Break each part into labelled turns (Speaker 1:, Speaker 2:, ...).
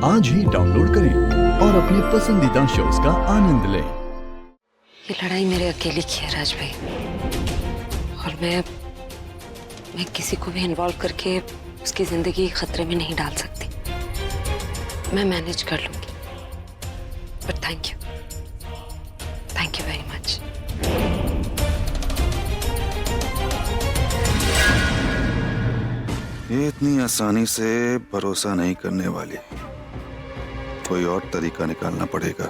Speaker 1: आज ही डाउनलोड करें और अपने पसंदीदा शोज का आनंद लें।
Speaker 2: ये लड़ाई मेरे अकेले की है राज भाई, और मैं किसी को भी इन्वॉल्व करके उसकी जिंदगी खतरे में नहीं डाल सकती। मैं मैनेज कर लूंगी, but thank you very much.
Speaker 3: ये इतनी आसानी से भरोसा नहीं करने वाली, कोई और तरीका निकालना पड़ेगा।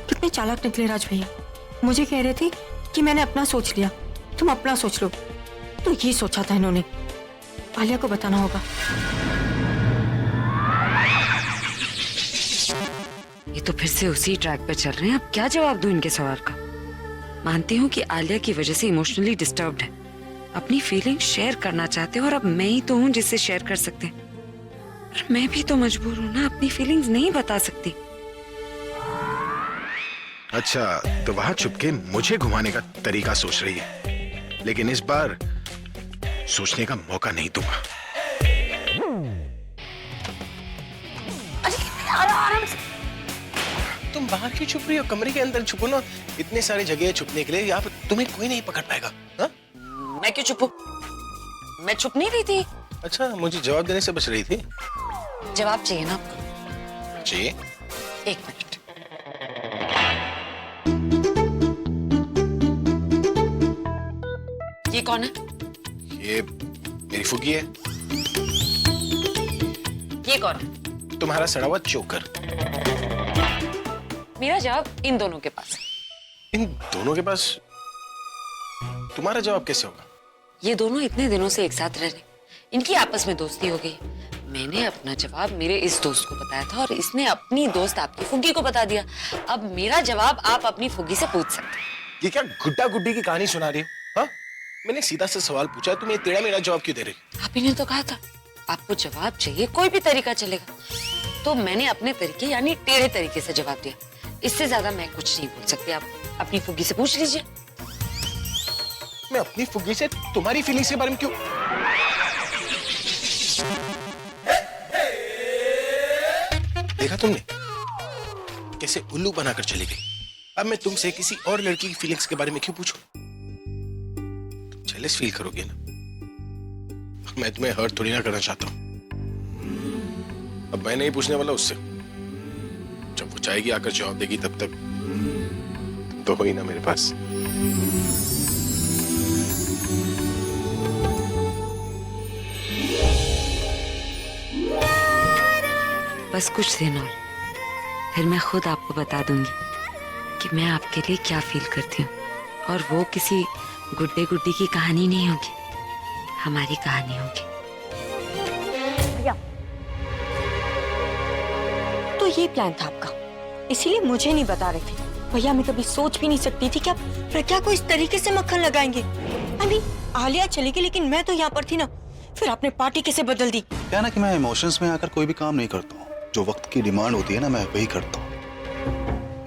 Speaker 4: कितने चालाक निकले राज भैया। मुझे कह रहे थे कि मैंने अपना सोच लिया, तुम अपना सोच लो। तो ये सोचा था इन्होंने, आलिया को बताना होगा।
Speaker 2: ये तो फिर से उसी ट्रैक पे चल रहे हैं। अब क्या जवाब दूं इनके सवाल का। मानती हूँ कि आलिया की वजह से इमोशनली डिस्टर्ब्ड है, अपनी फीलिंग शेयर करना चाहते हैं, और अब मैं ही तो हूँ जिससे शेयर कर सकते हैं। पर मैं भी तो मजबूर हूँ ना, अपनी फीलिंग्स नहीं बता सकती।
Speaker 5: अच्छा, तो वहां छुपके मुझे घुमाने का तरीका सोच रही है, लेकिन इस बार सोचने का मौका नहीं दूंगा।
Speaker 4: आराम से।
Speaker 5: तुम बाहर क्यों छुप रही हो? कमरे के अंदर छुपो ना, इतने सारे जगह छुपने के लिए। यहाँ पर तुम्हें कोई नहीं पकड़ पाएगा। हा?
Speaker 2: मैं क्यों छुपूं? मैं छुप नहीं रही थी।
Speaker 5: अच्छा, मुझे जवाब देने से बच रही थी।
Speaker 2: जवाब चाहिए ना आपको?
Speaker 5: चाहिए।
Speaker 2: एक मिनट। ये कौन है?
Speaker 5: ये मेरी फुगी है।
Speaker 2: ये कौन है?
Speaker 5: तुम्हारा सड़ा हुआ चोकर।
Speaker 2: मेरा जवाब इन दोनों के पास है।
Speaker 5: इन दोनों के पास? तुम्हारा जवाब कैसे होगा?
Speaker 2: ये दोनों इतने दिनों से एक साथ रह रहे, इनकी आपस में दोस्ती हो गई। मैंने अपना जवाब मेरे इस दोस्त को बताया था, और इसने अपनी दोस्त आपकी फुग्गी को बता दिया। अब मेरा जवाब आप अपनी फुग्गी से पूछ सकते हैं।
Speaker 5: ये क्या गुड्डा गुड्डी की कहानी सुना रही हो? हाँ? मैंने सीधा से सवाल पूछा, तुम ये टेढ़ा मेरा जवाब क्यों दे रही?
Speaker 2: आप ही ने तो कहा था आपको जवाब चाहिए, कोई भी तरीका चलेगा। तो मैंने अपने तरीके यानी टेढ़े तरीके से जवाब दिया। इससे ज्यादा मैं कुछ नहीं बोल सकती। आप अपनी फुग्गी से पूछ लीजिए।
Speaker 5: मैं अपनी फुग्गी से तुम्हारी फीलिंग्स के बारे में क्यों? देखा तुमने कैसे उल्लू बनाकर चली गई? अब मैं तुमसे किसी और लड़की की फीलिंग्स के बारे में क्यों पूछूं? तुम जेलस फील करोगे ना। मैं तुम्हें हर्ट थोड़ी ना करना चाहता हूं। अब मैं नहीं पूछने वाला उससे। जब वो चाहेगी आकर जवाब देगी, तब तक तो हो ही ना मेरे पास।
Speaker 2: बस कुछ दिन और, फिर मैं खुद आपको बता दूंगी कि मैं आपके लिए क्या फील करती हूँ। और वो किसी गुड्डे गुड्डी की कहानी नहीं होगी, हमारी कहानी होगी।
Speaker 4: तो ये प्लान था आपका, इसीलिए मुझे नहीं बता रहे थे। भैया मैं कभी सोच भी नहीं सकती थी कि आप प्रज्ञा को इस तरीके से मक्खन लगाएंगे। आलिया चली गई, लेकिन मैं तो यहाँ पर थी ना। फिर आपने पार्टी कैसे बदल दी?
Speaker 3: क्या ना कि मैं इमोशंस में आकर कोई भी काम नहीं करता हूँ। जो वक्त की डिमांड होती है ना, मैं वही करता हूँ।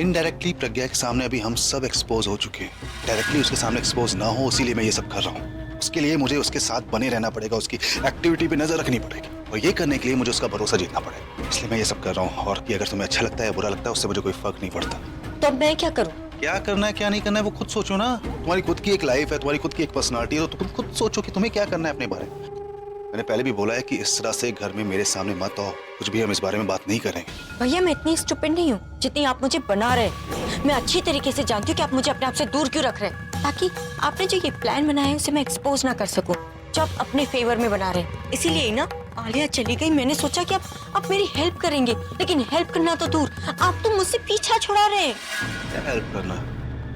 Speaker 3: इनडायरेक्टली प्रज्ञा के सामने अभी हम सब एक्सपोज हो चुके हैं। डायरेक्टली उसके सामने एक्सपोज ना हो, इसीलिए मैं ये सब कर रहा हूँ। उसके लिए मुझे उसके साथ बने रहना पड़ेगा, उसकी एक्टिविटी पे नजर रखनी पड़ेगी, और ये करने के लिए मुझे उसका भरोसा जीतना पड़ेगा। इसलिए मैं ये सब कर रहा हूँ। और कि अगर तुम्हें अच्छा लगता है बुरा लगता है, उससे मुझे कोई फर्क नहीं पड़ता।
Speaker 4: तो अब मैं क्या करूँ?
Speaker 3: क्या करना है क्या नहीं करना है वो खुद सोचो ना। तुम्हारी खुद की एक लाइफ है, तुम्हारी खुद की एक पर्सनालिटी है, तो तुम खुद सोचो कि तुम्हें क्या करना है अपने बारे में। मैंने पहले भी बोला है कि इस तरह से घर में मेरे सामने मत आओ, कुछ भी हम इस बारे में बात नहीं करेंगे।
Speaker 4: भैया मैं इतनी स्टूपिड नहीं हूँ जितनी आप मुझे बना रहे हैं। मैं अच्छी तरीके से जानती हूँ कि आप मुझे अपने आप से दूर क्यों रख रहे हैं, ताकि आपने जो ये प्लान बनाया है उसे मैं एक्सपोज ना कर सकूं, जो आप अपने फेवर में बना रहे हैं। इसीलिए ना आलिया चली गई, मैंने सोचा कि आप मेरी हेल्प करेंगे, लेकिन हेल्प करना तो दूर, आप तो मुझसे पीछा छुड़ा रहे हैं।
Speaker 3: क्या हेल्प करना?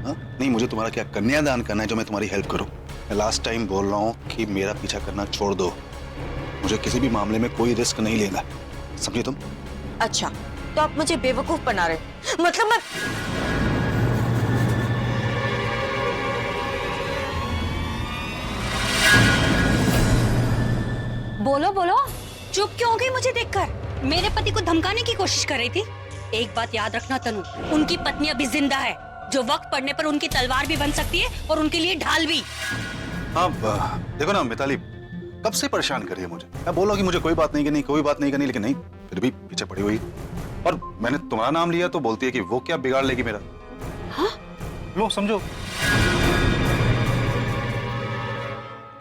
Speaker 3: हाँ? नहीं, मुझे तुम्हारा क्या कन्यादान करना है जो मैं तुम्हारी हेल्प करूं? मैं लास्ट टाइम बोल रहा हूँ कि मेरा पीछा करना छोड़ दो। मुझे किसी भी मामले में कोई रिस्क नहीं लेना, समझे तुम?
Speaker 4: अच्छा, तो आप मुझे बेवकूफ बना रहे, मतलब मैं
Speaker 6: बोलो बोलो, चुप क्यों हो गई मुझे देखकर? मेरे पति को धमकाने की कोशिश कर रही थी। एक बात याद रखना तनु, उनकी पत्नी अभी जिंदा है, जो वक्त पड़ने पर उनकी तलवार भी बन सकती है और उनके लिए ढाल भी।
Speaker 3: हाँ देखो ना मिताली, कब से परेशान कर रही है मुझे। मैं बोल रहा हूँ कि मुझे कोई बात नहीं करनी, कोई बात नहीं करनी, लेकिन नहीं, फिर भी पीछे पड़ी हुई। और मैंने तुम्हारा नाम लिया तो बोलती है कि वो क्या बिगाड़ लेगी मेरा।
Speaker 6: हाँ?
Speaker 3: लो समझो।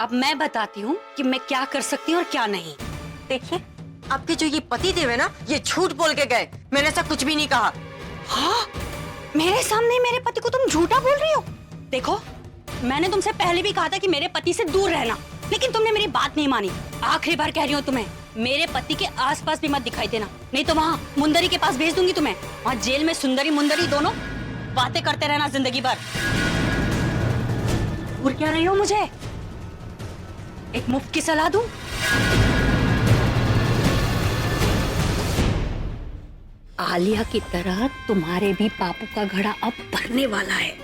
Speaker 6: अब मैं बताती हूँ कि मैं क्या कर सकती हूँ और क्या नहीं।
Speaker 4: देखिए, आपके जो ये पति देव है ना, ये झूठ बोल के गए। मैंने ऐसा कुछ भी नहीं कहा।
Speaker 6: हाँ? मेरे सामने मेरे पति को तुम झूठा बोल रही हो? देखो, मैंने तुमसे पहले भी कहा था कि मेरे पति से दूर रहना, लेकिन तुमने मेरी बात नहीं मानी। आखिरी बार कह रही हूँ तुम्हें, मेरे पति के आसपास भी मत दिखाई देना, नहीं तो वहाँ मुंदरी के पास भेज दूंगी तुम्हें। वहाँ जेल में सुंदरी मुंदरी दोनों बातें करते रहना जिंदगी भर। और क्या रही हो मुझे? एक मुफ्त की सलाह दूं? आलिया की तरह तुम्हारे भी पापू का घड़ा अब भरने वाला है।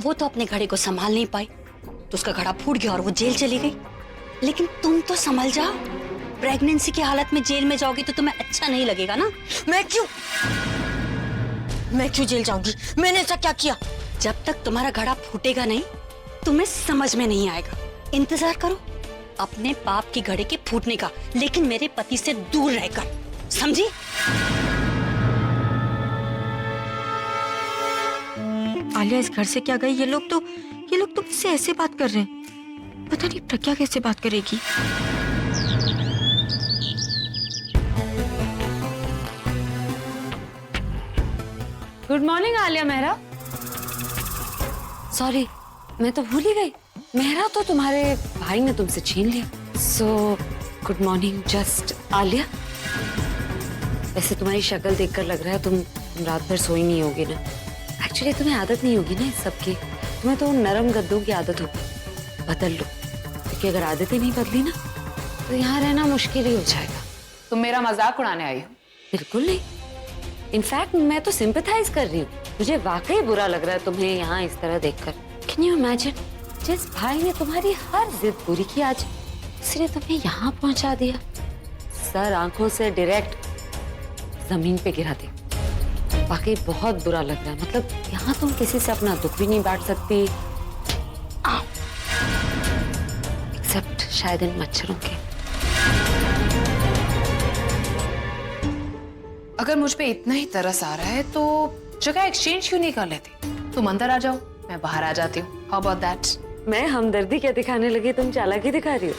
Speaker 6: वो तो अपने घड़े को संभाल नहीं पाई, तो उसका घड़ा फूट गया और वो जेल चली गई। लेकिन तुम तो संभल जाओ। प्रेगनेंसी की हालत में जेल में जाओगी तो तुम्हें अच्छा नहीं लगेगा ना?
Speaker 4: मैं क्यों जेल जाऊंगी? मैंने ऐसा क्या किया?
Speaker 6: जब तक तुम्हारा घड़ा फूटेगा नहीं, तुम्हें समझ में नहीं आएगा। इंतजार करो अपने पाप की घड़े के फूटने का, लेकिन मेरे पति से दूर रहकर, समझी?
Speaker 4: आलिया इस घर से क्या गई? ये लोग तो मुझसे ऐसे बात कर रहे हैं। पता नहीं प्रज्ञा कैसे बात करेगी।
Speaker 2: Good morning Alia Mehra. Sorry, मैं तो भूल ही गई। मेहरा तो तुम्हारे भाई ने तुमसे छीन लिया। So good morning just Alia. वैसे तुम्हारी शक्ल देखकर लग रहा है तुम रात भर सोई नहीं होगी ना। एक्चुअली तुम्हें आदत नहीं होगी ना इस सब की। तुम्हें तो नरम गद्दों की आदत होगी। बदल लो, क्योंकि अगर आदतें नहीं बदली ना तो यहाँ रहना मुश्किल ही हो जाएगा।
Speaker 7: तुम मेरा मजाक उड़ाने आई हो?
Speaker 2: बिल्कुल नहीं। इनफैक्ट मैं तो सिंपैथाइज कर रही हूँ। मुझे वाकई बुरा लग रहा है तुम्हें यहाँ इस तरह देखकर। कैन यू इमेजिन, जिस भाई ने तुम्हारी हर जिद पूरी की, आज उसने तुम्हें यहाँ पहुंचा दिया। सर आंखों से डायरेक्ट जमीन पे गिरा दिया। वाकई बहुत बुरा लग रहा है। मतलब यहाँ तुम किसी से अपना दुख भी नहीं बांट सकती, एक्सेप्ट शायद इन मच्छरों के।
Speaker 7: अगर मुझ पे इतना ही तरस आ रहा है तो जगह एक्सचेंज क्यों नहीं कर लेती? तुम अंदर आ जाओ, मैं बाहर आ जाती हूँ। How about that?
Speaker 2: मैं हमदर्दी क्या दिखाने लगी? तुम चालाकी दिखा रही हो।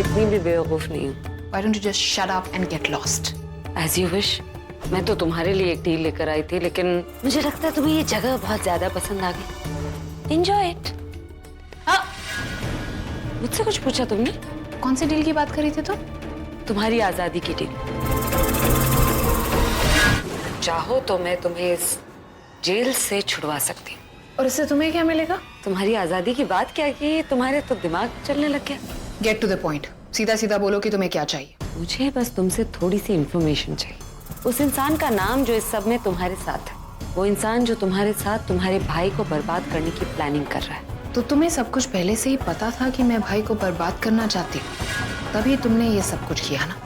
Speaker 2: इतनी भी बेवकूफ नहीं हूँ।
Speaker 7: Why don't you just shut up and get lost?
Speaker 2: As you wish। मैं तो तुम्हारे लिए एक डील लेकर आई थी, लेकिन मुझे लगता है तुम्हें ये जगह बहुत ज्यादा पसंद आ गई। Enjoy it। हाँ, मुझसे कुछ पूछा तुमने?
Speaker 7: कौन सी डील की बात कर रही थी तुम?
Speaker 2: तुम्हारी आजादी की डील। चाहो तो मैं तुम्हें इस जेल से छुड़वा सकती हूँ।
Speaker 7: और इससे तुम्हें क्या मिलेगा?
Speaker 2: तुम्हारी आजादी की बात क्या की, तुम्हारे तो दिमाग चलने लग गया।
Speaker 7: Get to the point. सीधा सीधा बोलो कि तुम्हें क्या चाहिए।
Speaker 2: मुझे बस तुमसे थोड़ी सी इंफॉर्मेशन चाहिए। उस इंसान का नाम जो इस सब में तुम्हारे साथ है, वो इंसान जो तुम्हारे साथ तुम्हारे भाई को बर्बाद करने की प्लानिंग कर रहा है।
Speaker 7: तो तुम्हें सब कुछ पहले से ही पता था कि मैं भाई को बर्बाद करना चाहती हूँ, तभी तुमने ये सब कुछ किया ना?